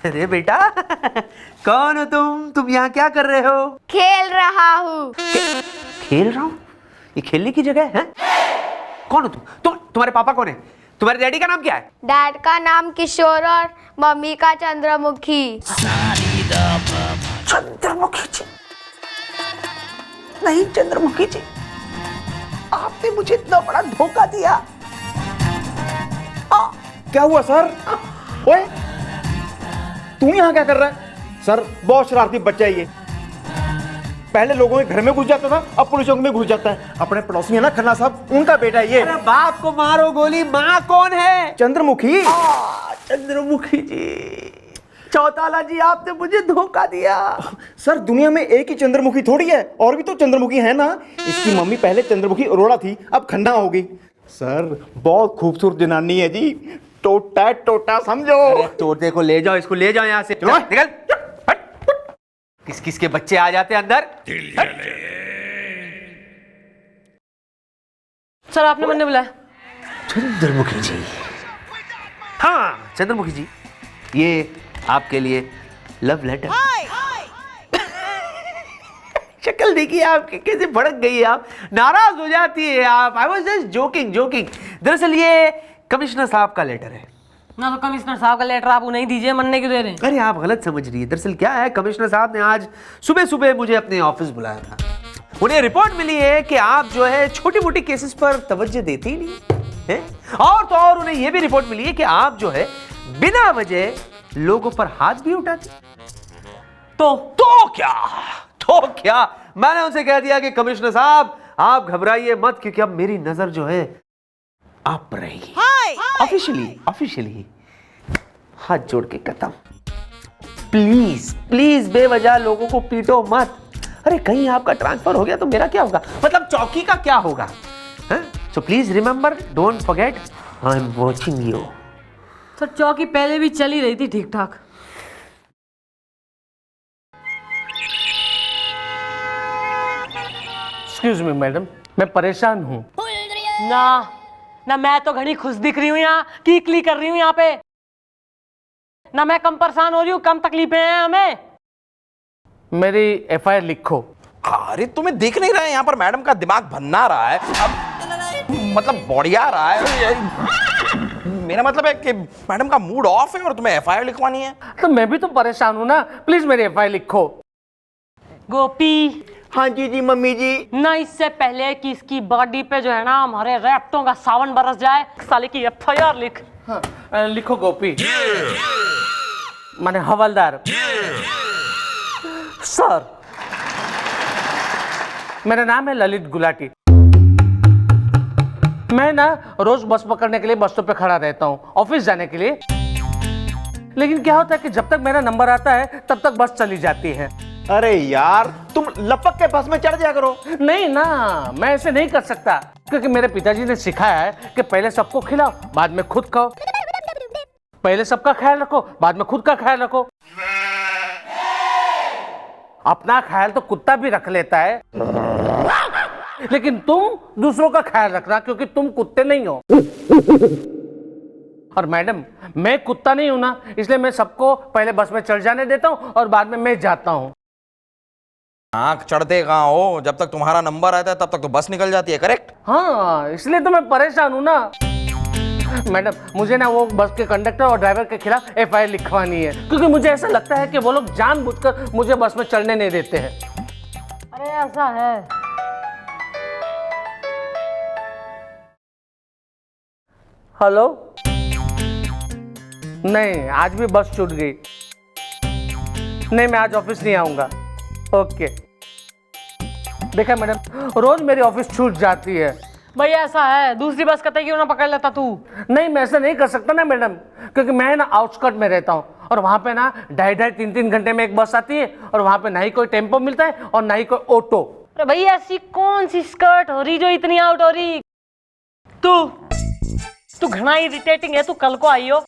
अरे बेटा, कौन हो तुम यहाँ क्या कर रहे हो? खेल रहा हूँ। खेल रहा हूँ? ये खेलने की जगह है? कौन हो तुम्हारे पापा कौन है? तुम्हारे डैडी का नाम क्या है? डैड का नाम किशोर और मम्मी का चंद्रमुखी। चंद्रमुखी जी? नहीं चंद्रमुखी जी, आपने मुझे इतना बड़ा धोखा दिया। क्या हुआ सर? ओए, तू यहाँ क्या कर रहा है? सर बहुत शरारती बच्चा है ये। पहले लोगों के घर में घुस जाता था, अब पुलिसों में घुस जाता है। अपने पड़ोसी है ना खन्ना साहब, उनका बेटा है ये। अरे बाप को मारो गोली, माँ कौन है? चंद्रमुखी। चंद्रमुखी जी, चौताला जी, आपने मुझे धोखा दिया। सर दुनिया में एक ही चंद्रमुखी थोड़ी है, और भी तो चंद्रमुखी है ना। इसकी मम्मी पहले चंद्रमुखी अरोड़ा थी, अब खन्ना हो गई। सर बहुत खूबसूरत जनानी है जी, टोटा टोटा समझो। तोते को ले जाओ, इसको ले जाओ यहाँ से। निकल। किस किस के बच्चे आ जाते हैं अंदर। सर आपने मैंने बुलाया। चंद्रमुखी जी, हाँ चंद्रमुखी जी, ये आपके लिए लव लेटर। शक्ल देखिए आपकी, कैसे भड़क गई है आप, नाराज हो जाती है आप। I was just joking. दरअसल ये कमिश्नर साहब का लेटर है ना। तो कमिश्नर साहब का लेटर आप नहीं दीजिए, मनने क्यों दे रहे हैं? अरे आप गलत समझ रही है। दरअसल क्या है, कमिश्नर साहब ने आज सुबह सुबह मुझे अपने ऑफिस बुलाया था। उन्हें रिपोर्ट मिली है कि आप जो है छोटी मोटी केसेस पर तवज्जो देते ही नहीं है। और तो और उन्हें यह भी रिपोर्ट मिली है कि आप जो है बिना वजह लोगों पर हाथ भी उठाते। तो क्या मैंने उनसे कह दिया कि कमिश्नर साहब आप घबराइए मत, क्योंकि अब मेरी नजर जो है आप पर रहेगी। ऑफिशियली हाथ जोड़ के कहता हूं, प्लीज बेवजह लोगों को पीटो मत। अरे कहीं आपका ट्रांसफर हो गया तो मेरा क्या होगा, मतलब चौकी का क्या होगा? So please remember, don't forget, I am watching you. Sir चौकी पहले भी चली रही थी ठीक ठाक। एक्सक्यूज मी मैडम, मैं परेशान हूँ। ना मैं तो घनी खुश दिख रही हूँ, यहाँ कीकली कर रही हूँ यहाँ पे। ना मैं कम परेशान हो रही हूँ, कम तकलीफें हैं हमें। मेरी एफआईआर लिखो। अरे तुम्हें दिख नहीं रहा है यहाँ पर मैडम का दिमाग भन्ना रहा है, अब मतलब बढ़िया रहा है। मेरा मतलब है कि मैडम का मूड ऑफ है और तुम्हें एफआईआर लिखवानी है। तो मैं भी तो परेशान हूँ ना, प्लीज मेरी एफआईआर लिखो। गोपी। हाँ जी मम्मी जी। ना इससे पहले कि इसकी बॉडी पे जो है ना हमारे रैप्टों का सावन बरस जाए, साले की एफआईआर लिख। हाँ, लिखो गोपी। माने हवलदार। सर मेरा नाम है ललित गुलाटी। मैं ना रोज बस पकड़ने के लिए बस स्टॉप पे खड़ा रहता हूँ ऑफिस जाने के लिए। लेकिन क्या होता है कि जब तक मेरा नंबर आता है तब तक बस चली जाती है। अरे यार तुम लपक के बस में चढ़ जाया करो। नहीं ना, मैं ऐसे नहीं कर सकता, क्योंकि मेरे पिताजी ने सिखाया है कि पहले सबको खिलाओ बाद में खुद खाओ। पहले सबका ख्याल रखो बाद में खुद का ख्याल रखो। अपना ख्याल तो कुत्ता भी रख लेता है, लेकिन तुम दूसरों का ख्याल रखना, क्योंकि तुम कुत्ते नहीं हो। और मैडम मैं कुत्ता नहीं हूं ना, इसलिए मैं सबको पहले बस में चढ़ जाने देता हूं और बाद में मैं जाता हूं। आंख चढ़ते कहाँ हो, जब तक तुम्हारा नंबर आता है तब तक तो बस निकल जाती है, करेक्ट? हाँ इसलिए तो मैं परेशान हूं ना। मैडम मुझे ना वो बस के कंडक्टर और ड्राइवर के खिलाफ एफआईआर लिखवानी है, क्योंकि मुझे ऐसा लगता है कि वो लोग जानबूझकर मुझे बस में चढ़ने नहीं देते हैं। अरे ऐसा है। हेलो। नहीं आज भी बस छूट गई। नहीं मैं आज ऑफिस नहीं आऊंगा। ओके। देखा मैडम, रोज मेरी ऑफिस छूट जाती है। भैया ऐसा है, दूसरी बस कतई क्यों ना पकड़ लेता तू? नहीं मैं ऐसा नहीं कर सकता ना मैडम, क्योंकि मैं ना आउटस्कर्ट में रहता हूँ और वहाँ पे ना 2.5-3 घंटे में एक बस आती है और वहाँ पे ना ही कोई टेम्पो मिलता है और ना ही कोई ऑटो। अरे भैया ऐसी कौन सी स्कर्ट हो रही जो इतनी आउट हो रही? तू घना इरिटेटिंग है। तू कल को आई हो,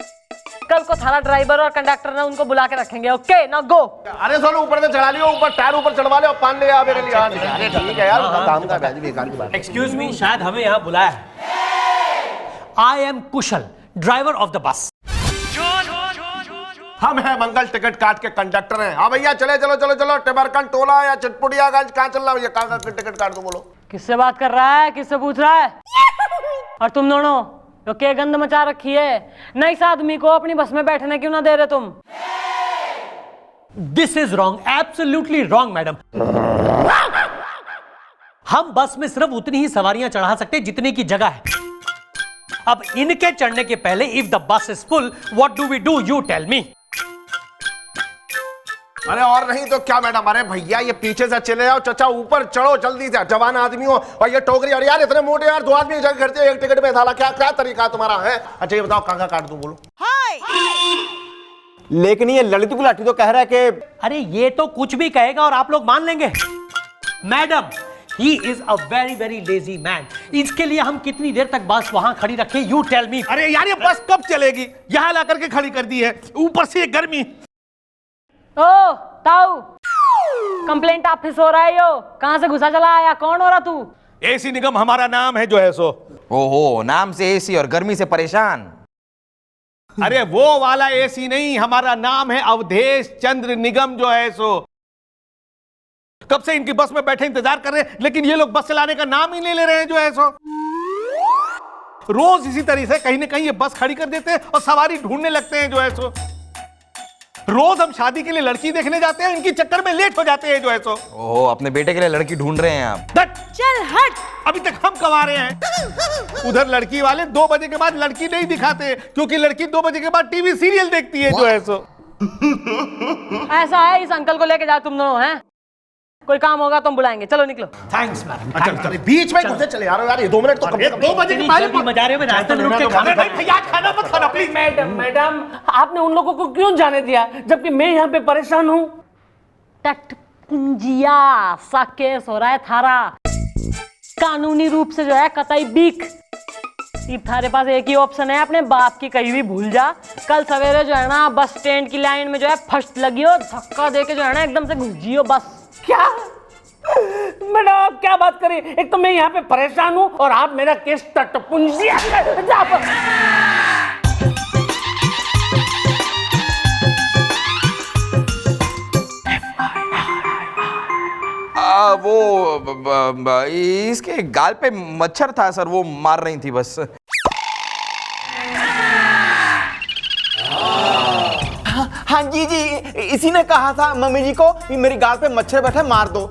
कल को थारा ड्राइवर और कंडक्टर ना उनको बुला के रखेंगे। ओके ना गो। अरे सोनू ऊपर से चढ़ा लियो, ऊपर टायर ऊपर चढ़वा लियो, पान ले आ मेरे लिए। अरे ठीक है यार, काम का बैज बेकार की बात। एक्सक्यूज मी, शायद हमें यहाँ बुलाया है। I am Kusal, driver of the bus. हम हैं मंगल टिकट काट के कंडक्टर हैं। हाँ भैया चले चलो चलो चलो, टिमरकन टोला या चिटपुटियागंज, कहाँ चल रहा है भैया? कहाँ का टिकट काट दो बोलो। किससे बात कर रहा है, किससे पूछ रहा है? और तुम दोनों जो क्या गंद मचा रखी है, न इस आदमी को अपनी बस में बैठने क्यों ना दे रहे तुम? This is wrong, absolutely wrong madam. हम बस में सिर्फ उतनी ही सवारियां चढ़ा सकते हैं जितनी की जगह है। अब इनके चढ़ने के पहले if the bus is full, what do we do, you tell me. अरे और नहीं तो क्या मैडम, अरे भैया ये पीछे से चले जाओ, चचा ऊपर चढ़ो जल्दी से, जवान आदमी हो और ये टोकरी, और यार इतने मोटे यार, 2 आदमी जगह करते हो, एक टिकट में साला क्या क्या तरीका तुम्हारा है? अच्छा ये बताओ कहाँ का काट दूं बोलो। लेकिन ये ललित गुलाटी तो कह रहा है कि अरे ये तो कुछ भी कहेगा और आप लोग मान लेंगे। Madam, he is a very very lazy man. इसके लिए हम कितनी देर तक बस वहां खड़ी रखें, यू टेल मी। अरे यार ये बस कब चलेगी? यहां ला करके खड़ी कर दी है, ऊपर से ये गर्मी। ओ ताऊ, कंप्लेंट ऑफिस हो रहा है यो, कहां से घुसा चला आया, कौन हो रहा तू? एसी निगम हमारा नाम है जो है सो। ओहो, नाम से एसी और गर्मी से परेशान। अरे वो वाला एसी नहीं, हमारा नाम है अवधेश चंद्र निगम जो है सो। कब से इनकी बस में बैठे इंतजार कर रहे हैं, लेकिन ये लोग बस चलाने का नाम ही नहीं ले रहे हैं जो है सो। रोज इसी तरीके से कहीं ना कहीं ये बस खड़ी कर देते हैं और सवारी ढूंढने लगते हैं जो है सो। रोज हम शादी के लिए लड़की देखने जाते हैं, इनकी चक्कर में लेट हो जाते हैं जो है सो। ओहो, अपने बेटे के लिए लड़की ढूंढ रहे हैं आप? चल हट, अभी तक हम कमा रहे हैं। उधर लड़की वाले 2 बजे के बाद लड़की नहीं दिखाते, क्योंकि लड़की 2 बजे के बाद टीवी सीरियल देखती है जो है सो। ऐसा है, इस अंकल को लेके जाओ तुम दोनों, हैं? कोई काम होगा तुम बुलाएंगे, चलो निकलो। Thanks madam. अच्छा बीच में घुसे चले यार, यार ये 2 मिनट तो कम से कम। 2 बजे के पहले मजा रहे हो, नाश्ता में रुक के खाना। भैया खाना मत खाना प्लीज। मैडम आपने उन लोगों को क्यों जाने दिया, जबकि मैं यहाँ पे परेशान हूँ? टटपुंजिया सा केस हो रहा है थारा, कानूनी रूप से जो है कतई बीक। अब थारे पास एक ही ऑप्शन है, अपने बाप की कहीं भी भूल जा। कल सवेरे जो है ना बस स्टैंड की लाइन में जो है फर्स्ट लगी हो, धक्का देके जो है ना एकदम से घुस जियो बस। क्या मैडम आप क्या बात करें, एक तो मैं यहाँ पे परेशान हूँ और आप मेरा केस टटपुंजिया। इसके गाल पे मच्छर था सर, वो मार रही थी बस। हाँ जी जी, इसी ने कहा था मम्मी जी को कि मेरी गाल पे मच्छर बैठा मार दो।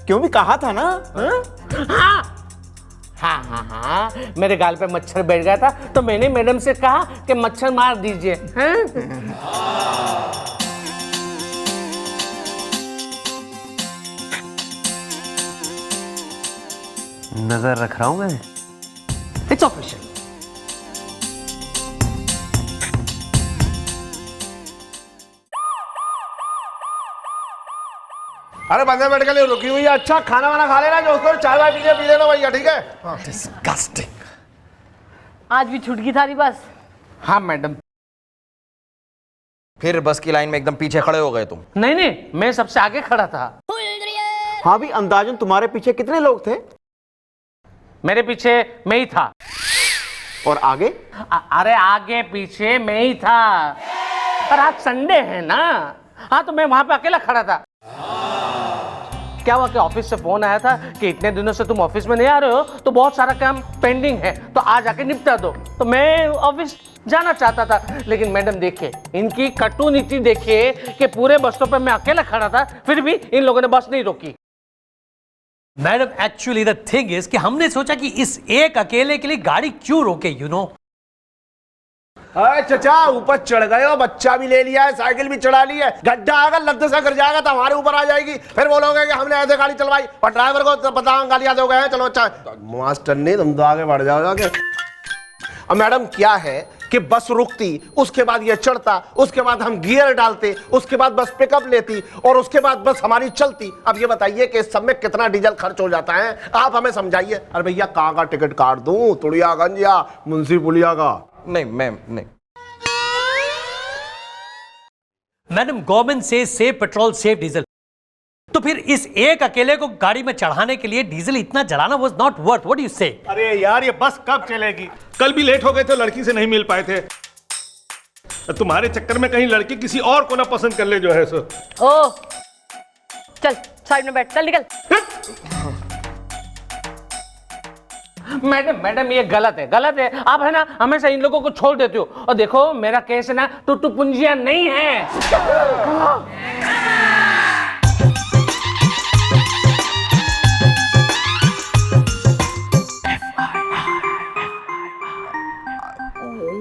क्यों भी कहा था ना? हाँ, मेरे गाल पे मच्छर बैठ गया था तो मैंने मैडम से कहा कि मच्छर मार दीजिए। नजर रख रहा हूं मैं। It's official. अरे बंदे बैठ के लिए रुकी हुई है। अच्छा खाना वाना खा लेना, जो उसको चाय वाय पी लेना भैया, ठीक है? डिस्गस्टिंग। आज भी छूट गई थारी बस। हाँ मैडम। फिर बस की लाइन में एकदम पीछे खड़े हो गए तुम? नहीं, मैं सबसे आगे खड़ा था। हाँ भी अंदाजन तुम्हारे पीछे कितने लोग थे? मेरे पीछे मैं ही था। और आगे? अरे आगे पीछे मैं ही था। पर आज संडे है ना, हाँ तो मैं वहां पे अकेला खड़ा था। क्या हुआ कि ऑफिस से फोन आया था कि इतने दिनों से तुम ऑफिस में नहीं आ रहे हो तो बहुत सारा काम पेंडिंग है, तो आज आके निपटा दो। तो मैं ऑफिस जाना चाहता था, लेकिन मैडम देखिए इनकी कटु नीति देखिए कि पूरे बस स्टॉप पे मैं अकेला खड़ा था, फिर भी इन लोगों ने बस नहीं रोकी। Madam actually the thing is कि हमने सोचा कि इस एक अकेले के लिए गाड़ी क्यों रोके, यू नो। अरे चचा ऊपर चढ़ गए हो, बच्चा भी ले लिया है, साइकिल भी चढ़ा ली है, गड्ढा आएगा लद्दे से गिर जाएगा तो हमारे ऊपर आ जाएगी, फिर बोलोगे कि हमने ऐसे गाड़ी चलवाई और ड्राइवर को तो पता गालियां दोगे हैं। चलो अच्छा मास्टर नहीं, तुम तो आगे बढ़ जाओगे। अब मैडम क्या है कि बस रुकती, उसके बाद ये चढ़ता, उसके बाद हम गियर डालते, उसके बाद बस पिकअप लेती और उसके बाद बस हमारी चलती। अब ये बताइए कि इस सब में कितना डीजल खर्च हो जाता है, आप हमें समझाइए। अरे भैया कहाँ का टिकट काट दूं, तुड़ियागंज या मुंशी पुलिया का? नहीं मैम नहीं। मैडम गवर्नमेंट से सेव पेट्रोल सेव डीजल, तो फिर इस एक अकेले को गाड़ी में चढ़ाने के लिए डीजल इतना जलाना was not worth. What do you से? अरे यार ये बस कब चलेगी? कल भी लेट हो गए थे, लड़की से नहीं मिल पाए थे। तुम्हारे चक्कर में कहीं लड़की किसी और को ना पसंद कर ले जो है सो। ओ चल साइड में बैठ, चल निकल। मैडम मैडम ये गलत है, गलत है। आप है ना हमेशा इन लोगों को छोड़ देते हो। और देखो मेरा केस है ना टुट्टू पुंजिया नहीं है।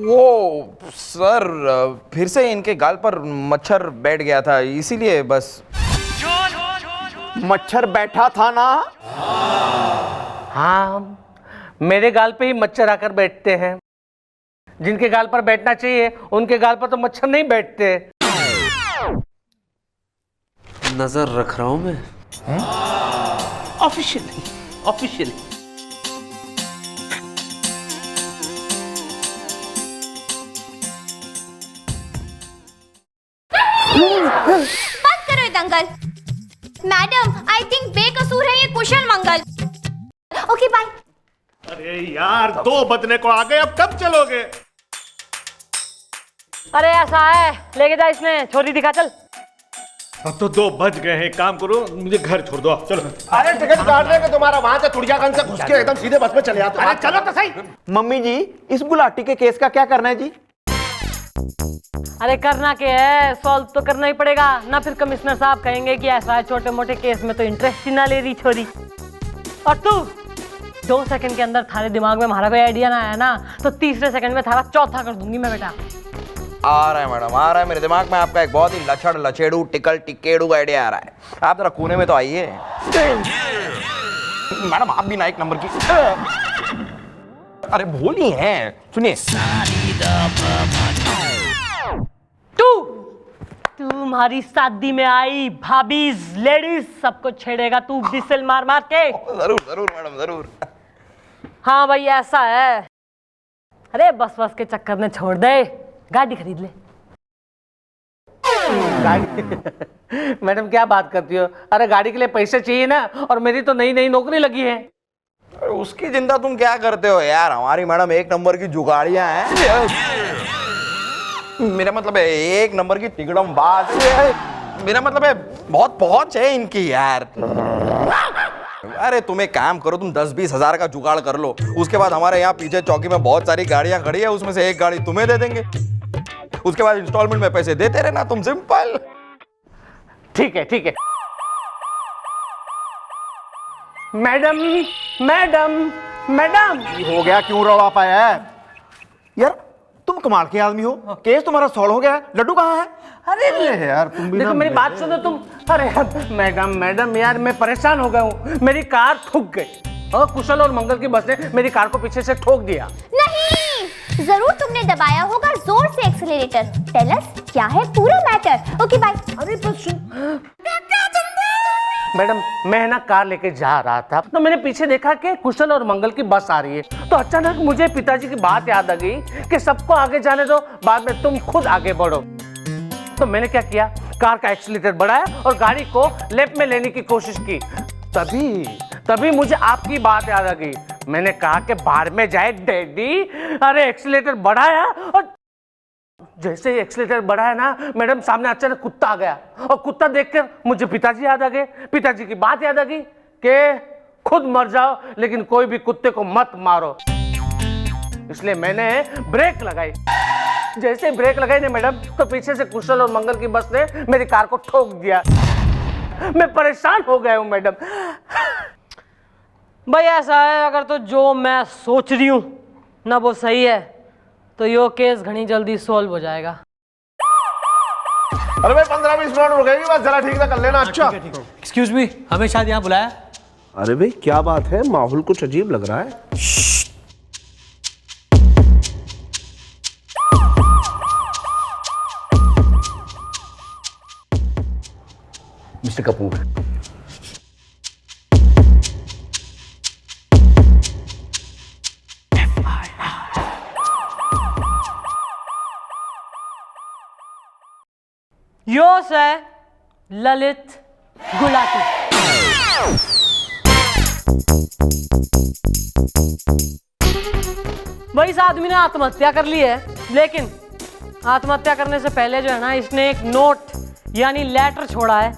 वो सर फिर से इनके गाल पर मच्छर बैठ गया था, इसीलिए बस। मच्छर बैठा था ना? हाँ मेरे गाल पे ही मच्छर आकर बैठते हैं। जिनके गाल पर बैठना चाहिए उनके गाल पर तो मच्छर नहीं बैठते। नजर रख रहा हूं मैं ऑफिशियली ऑफिशियली। बंद करो ये दंगल। मैडम आई थिंक बेकसूर है ये कुशल मंगल। Okay bye. अरे यार 2 बजने को आ गए, अब कब चलोगे? अरे ऐसा है, लेके जा इसमें, छोरी दिखा चल। अब तो 2 बज गए हैं, काम करो मुझे घर छोड़ दो आप, चलो। अरे टिकट काटने के तुम्हारा वहां से तुड़ियागंज से घुस के एकदम सीधे बस में चले आते। अरे चलो तो सही। मम्मी जी, इस गुलाटी के केस का क्या करना है जी? अरे करना क्या है, सॉल्व तो करना ही पड़ेगा ना। फिर कमिश्नर साहब कहेंगे कि ऐसा है, छोटे मोटे केस में तो इंटरेस्ट ही ना ले रही छोरी। और तू 2 सेकंड के अंदर थारे दिमाग में हमारा कोई आइडिया ना आया ना तो तीसरे सेकंड में थारा चौथा कर दूंगी मैं बेटा। आ रहा है मैडम, आ रहा है मेरे दिमाग में आपका एक बहुत ही लचड़ लचेड़ू टिकल टिकेड़ू आइडिया आ रहा है। आप जरा कोने में तो आइए। मैडम आप भी ना एक नंबर की। अरे भोली हैं, सुनिए। तू हमारी शादी में आई भाभीज लेडीज सबको छेड़ेगा तू बिसल मार मार के। जरूर जरूर मैडम जरूर। हाँ भाई ऐसा है। अरे बस बस के चक्कर में छोड़ दे, गाड़ी खरीद ले। मैडम क्या बात करती हो? अरे गाड़ी के लिए पैसे चाहिए ना, और मेरी तो नई नई नौकरी लगी है। अरे उसकी चिंता तुम क्या करते हो यार, हमारी मैडम 1 नंबर की जुगाड़ियां हैं। मेरा मतलब है 1 नंबर की तिगड़म बात है। मेरा मतलब है बहुत पहुंच है इनकी यार। अरे तुम एक काम करो, तुम 10-20 हजार का जुगाड़ कर लो। उसके बाद हमारे यहाँ पीछे चौकी में बहुत सारी गाड़ियां खड़ी है, उसमें से एक गाड़ी तुम्हें दे देंगे। उसके बाद इंस्टॉलमेंट में पैसे देते रहना तुम, सिंपल। ठीक है ठीक है। मैडम मैडम मैडम हो गया, क्यों रौला पाया है यार? तुम कमाल के आदमी हो, केस तुम्हारा सॉल्व हो गया है। लड्डू कहाँ है? अरे यार तुम भी देखो मेरी बात सुनो तुम। अरे मैडम मैडम यार मैं परेशान हो गया हूँ, मेरी कार ठुक गई और कुशल और मंगल की बस ने मेरी कार को पीछे से ठोक दिया। नहीं, जरूर तुमने दबाया होगा जोर से एक्सीलरेटर। टेल अस क्या है पूरा मैटर। Okay bye. अरे बस मैडम मैं ना कार लेके जा रहा था तो मैंने पीछे देखा कि कुशल और मंगल की बस आ रही है। तो अचानक मुझे पिताजी की बात याद आ गई कि सबको आगे जाने दो, बाद में तुम खुद आगे बढ़ो। तो मैंने क्या किया, कार का एक्सीलरेटर बढ़ाया और गाड़ी को लेफ्ट में लेने की कोशिश की। तभी मुझे आपकी बात याद आ गई। मैंने कहा कि बाहर में जाए डैडी। अरे एक्सीलरेटर बढ़ाया और जैसे ही एक्सीलरेटर बढ़ाया ना मैडम, सामने अचानक कुत्ता आ गया और कुत्ता देखकर मुझे पिताजी याद आ गए। पिताजी की बात याद आ गई कि खुद मर जाओ लेकिन कोई भी कुत्ते को मत मारो। इसलिए मैंने ब्रेक लगाई। जैसे ब्रेक लगाई ना मैडम, तो पीछे से कुशल और मंगल की बस ने मेरी कार को ठोक दिया। मैं परेशान हो गया हूं मैडम। भाई ऐसा है, अगर तो जो मैं सोच रही हूँ ना वो सही है तो यो केस घनी जल्दी सॉल्व हो जाएगा। अरे भाई 15-20 मिनट रुकेगी बस, जरा ठीक से कर लेना। अच्छा एक्सक्यूज मी, हमें शायद यहाँ बुलाया। अरे भाई क्या बात है, माहौल कुछ अजीब लग रहा है। मिस्टर कपूर, योस है ललित गुलाटी। भाई इस आदमी ने आत्महत्या कर ली है, लेकिन आत्महत्या करने से पहले जो है ना इसने एक नोट यानी लेटर छोड़ा है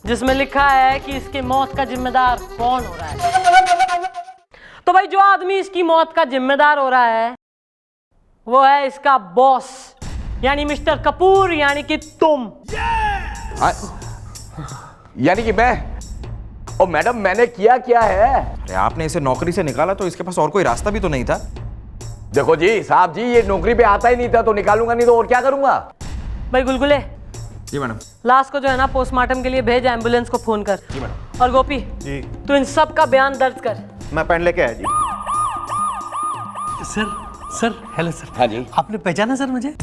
जिसमें लिखा है कि इसकी मौत का जिम्मेदार कौन हो रहा है। तो भाई जो आदमी इसकी मौत का जिम्मेदार हो रहा है वो है इसका बॉस यानी मिस्टर कपूर यानी कि तुम। यानी कि मैं? और मैडम मैंने किया क्या है? अरे आपने इसे नौकरी से निकाला तो इसके पास और कोई रास्ता भी तो नहीं था। देखो जी साहब जी, ये नौकरी पे आता ही नहीं था तो निकालूंगा नहीं तो और क्या करूंगा। भाई गुलगुले जी मैडम। लाश को जो है ना पोस्टमार्टम के लिए भेज, एम्बुलेंस को फोन कर। जी मैडम। और गोपी जी तू इन सब का बयान दर्ज कर। मैं पेन लेके आया जी। Sir hello sir. हाँ जी। आपने पहचाना सर मुझे?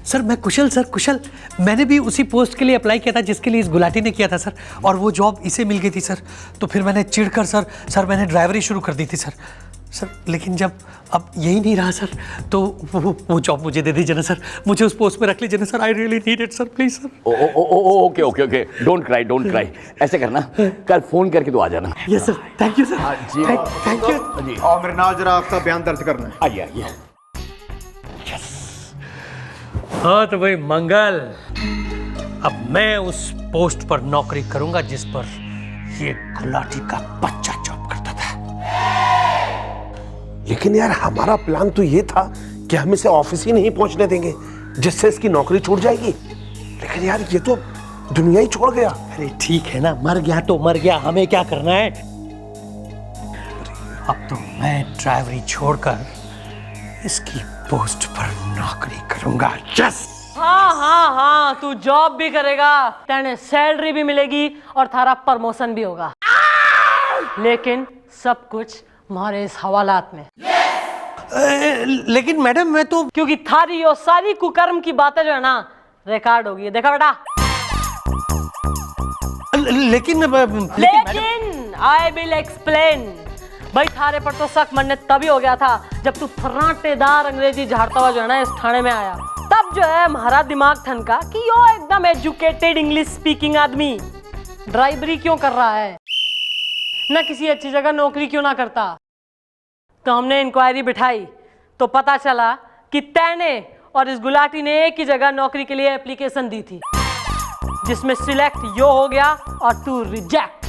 सर मैं कुशल, सर कुशल। मैंने भी उसी पोस्ट के लिए अप्लाई किया था जिसके लिए इस गुलाटी ने किया था सर, और वो जॉब इसे मिल गई थी सर। तो फिर मैंने चिढ़कर सर मैंने ड्राइवरी शुरू कर दी थी सर। लेकिन जब अब यही नहीं रहा सर तो वो जॉब मुझे दे दीजिए ना सर, मुझे उस पोस्ट में रख लीजिए ना sir. I really need it sir, please sir. Okay okay okay, don't cry. ऐसे करना, कल फोन करके तो आ जाना। Yes sir, thank you sir. Thank you. और मेरे नाम जरा आपका बयान दर्ज करना है। आइए। हाँ तो भाई मंगल, अब मैं उस पोस्ट पर नौकरी करूंगा जिस पर ये गुलाटी का बच्चा जॉब करता था। लेकिन यार हमारा प्लान तो ये था कि हम इसे ऑफिस ही नहीं पहुंचने देंगे जिससे इसकी नौकरी छूट जाएगी। लेकिन यार ये तो दुनिया ही छोड़ गया। अरे ठीक है ना, मर गया तो मर गया, हमें क्या करना है। अब तो मैं ड्राइवरी छोड़कर इसकी पोस्ट पर नौकरी करूंगा। यस। हाँ तू जॉब भी करेगा, तेने सैलरी भी मिलेगी और थारा प्रमोशन भी होगा। लेकिन सब कुछ हमारे इस हवालात में। लेकिन मैडम मैं तो, क्योंकि थारी और सारी कुकर्म की बातें जो है ना रिकॉर्ड होगी। देखा बेटा। लेकिन आई विल एक्सप्लेन। भाई थारे पर तो शक मनने तभी हो गया था जब तू फर्राटेदार अंग्रेजी झाड़ता हुआ जो है ना इस थाने में आया। तब जो है हमारा दिमाग ठनका कि यो एकदम एजुकेटेड इंग्लिश स्पीकिंग आदमी ड्राइवरी क्यों कर रहा है, ना किसी अच्छी जगह नौकरी क्यों ना करता। तो हमने इंक्वायरी बिठाई तो पता चला कि तैने और इस गुलाटी ने एक ही जगह नौकरी के लिए एप्लीकेशन दी थी जिसमें सिलेक्ट यो हो गया और तू रिजेक्ट,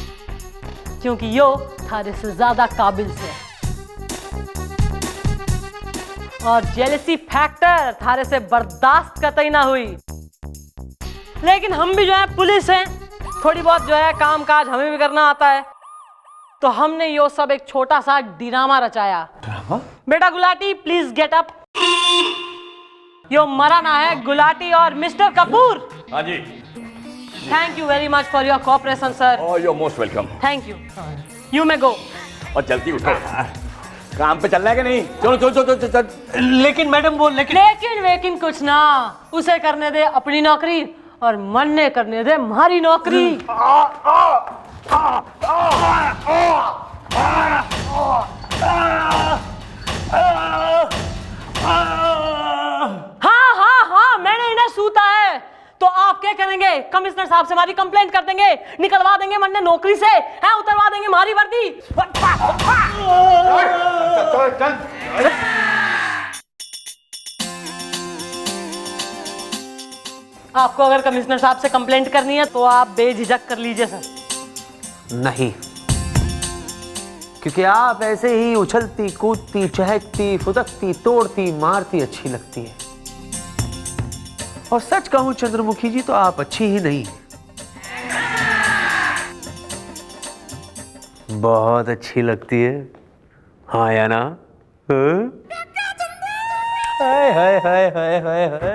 क्योंकि यो थारे से ज्यादा काबिल से। और जेलसी फैक्टर थारे से बर्दाश्त कतई ना हुई। लेकिन हम भी जो है पुलिस हैं, थोड़ी बहुत जो है काम काज हमें भी करना आता है। तो हमने यो सब एक छोटा सा ड्रामा रचाया। बेटा गुलाटी प्लीज गेट अप। यो मरा ना है गुलाटी और मिस्टर कपूर। हाँ जी। Thank you very much for your cooperation sir. Oh you most welcome. Thank you. You may go. और जल्दी उठो, काम पे चलना है कि नहीं? चलो। लेकिन मैडम वो लेकिन कुछ ना, उसे करने दे अपनी नौकरी और मन ने करने दे हमारी नौकरी। हाँ मैंने इन्हें सूता है। तो आप क्या करेंगे? कमिश्नर साहब से हमारी कंप्लेंट कर देंगे, निकलवा देंगे मन्ने नौकरी से, हैं उतरवा देंगे हमारी वर्दी। आपको अगर कमिश्नर साहब से कंप्लेंट करनी है तो आप बेझिझक कर लीजिए सर। नहीं, क्योंकि आप ऐसे ही उछलती कूदती चहकती फुदकती तोड़ती मारती अच्छी लगती है। और सच कहूं चंद्रमुखी जी तो आप अच्छी ही नहीं, बहुत अच्छी लगती है। हाँ या ना? हाय हाय हाय हाय हाय हाय।